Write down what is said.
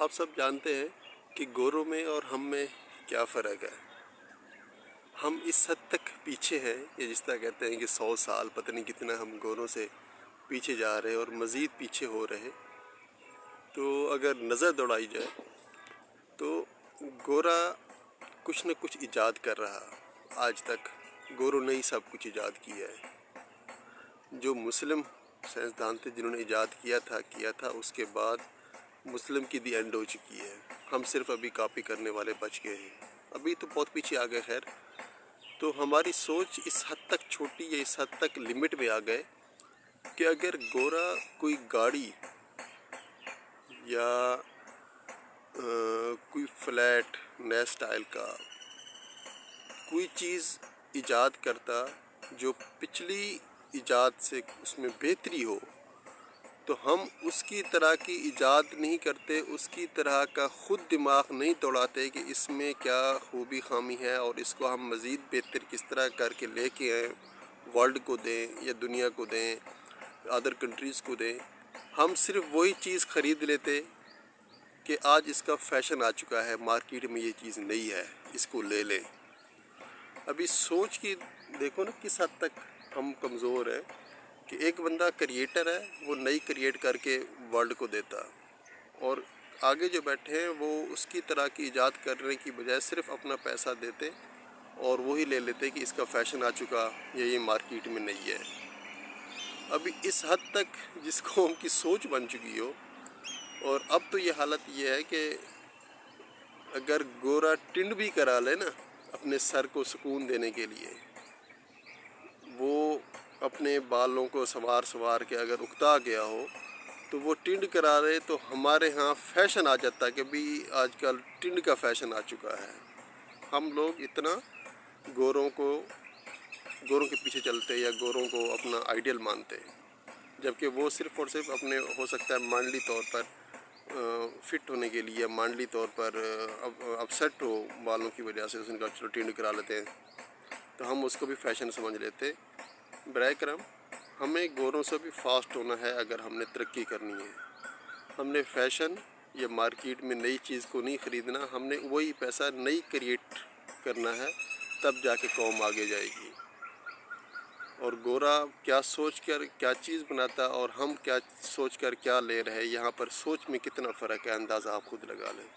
آپ سب جانتے ہیں کہ گوروں میں اور ہم میں کیا فرق ہے۔ ہم اس حد تک پیچھے ہیں کہ جس طرح کہتے ہیں کہ 100 سال پتہ نہیں کتنا ہم گوروں سے پیچھے جا رہے ہیں اور مزید پیچھے ہو رہے۔ تو اگر نظر دوڑائی جائے تو گورا کچھ نہ کچھ ایجاد کر رہا۔ آج تک گوروں نے ہی سب کچھ ایجاد کیا ہے۔ جو مسلم سائنسدان تھے جنہوں نے ایجاد کیا تھا اس کے بعد مسلم کی دی اینڈ ہو چکی ہے۔ ہم صرف ابھی کاپی کرنے والے بچ گئے ہیں، ابھی تو بہت پیچھے آ گئے۔ خیر، تو ہماری سوچ اس حد تک چھوٹی یا اس حد تک لمٹ میں آ گئے کہ اگر گورا کوئی گاڑی یا کوئی فلیٹ نئے سٹائل کا کوئی چیز ایجاد کرتا جو پچھلی ایجاد سے اس میں بہتری ہو، تو ہم اس کی طرح کی ایجاد نہیں کرتے، اس کی طرح کا خود دماغ نہیں دوڑاتے کہ اس میں کیا خوبی خامی ہے اور اس کو ہم مزید بہتر کس طرح کر کے لے کے آئیں، ورلڈ کو دیں یا دنیا کو دیں، ادر کنٹریز کو دیں۔ ہم صرف وہی چیز خرید لیتے کہ آج اس کا فیشن آ چکا ہے، مارکیٹ میں یہ چیز نئی ہے، اس کو لے لیں۔ ابھی سوچ کی دیکھو نا کس حد تک ہم کمزور ہیں کہ ایک بندہ کریٹر ہے، وہ نئی کریٹ کر کے ورلڈ کو دیتا، اور آگے جو بیٹھے ہیں وہ اس کی طرح کی ایجاد کرنے کی بجائے صرف اپنا پیسہ دیتے اور وہی لے لیتے کہ اس کا فیشن آ چکا یا یہ مارکیٹ میں نہیں ہے۔ ابھی اس حد تک جس قوم کی سوچ بن چکی ہو، اور اب تو یہ حالت یہ ہے کہ اگر گورا ٹنڈ بھی کرا لے نا اپنے سر کو سکون دینے کے لیے، وہ اپنے بالوں کو سوار کے اگر اکتا گیا ہو تو وہ ٹنڈ کرا رہے، تو ہمارے ہاں فیشن آ جاتا کہ بھی آج کل ٹنڈ کا فیشن آ چکا ہے۔ ہم لوگ اتنا گوروں کے پیچھے چلتے یا گوروں کو اپنا آئیڈیل مانتے، جبکہ وہ صرف اور صرف اپنے ہو سکتا ہے مانڈلی طور پر فٹ ہونے کے لیے، مانڈلی طور پر اپسیٹ ہو بالوں کی وجہ سے ان کا چلو ٹنڈ کرا لیتے ہیں، تو ہم اس کو بھی فیشن سمجھ لیتے۔ برائے کرم، ہمیں گوروں سے بھی فاسٹ ہونا ہے اگر ہم نے ترقی کرنی ہے۔ ہم نے فیشن یا مارکیٹ میں نئی چیز کو نہیں خریدنا، ہم نے وہی پیسہ نئی کریٹ کرنا ہے، تب جا کے قوم آگے جائے گی۔ اور گورا کیا سوچ کر کیا چیز بناتا اور ہم کیا سوچ کر کیا لے رہے، یہاں پر سوچ میں کتنا فرق ہے، اندازہ آپ خود لگا لیں۔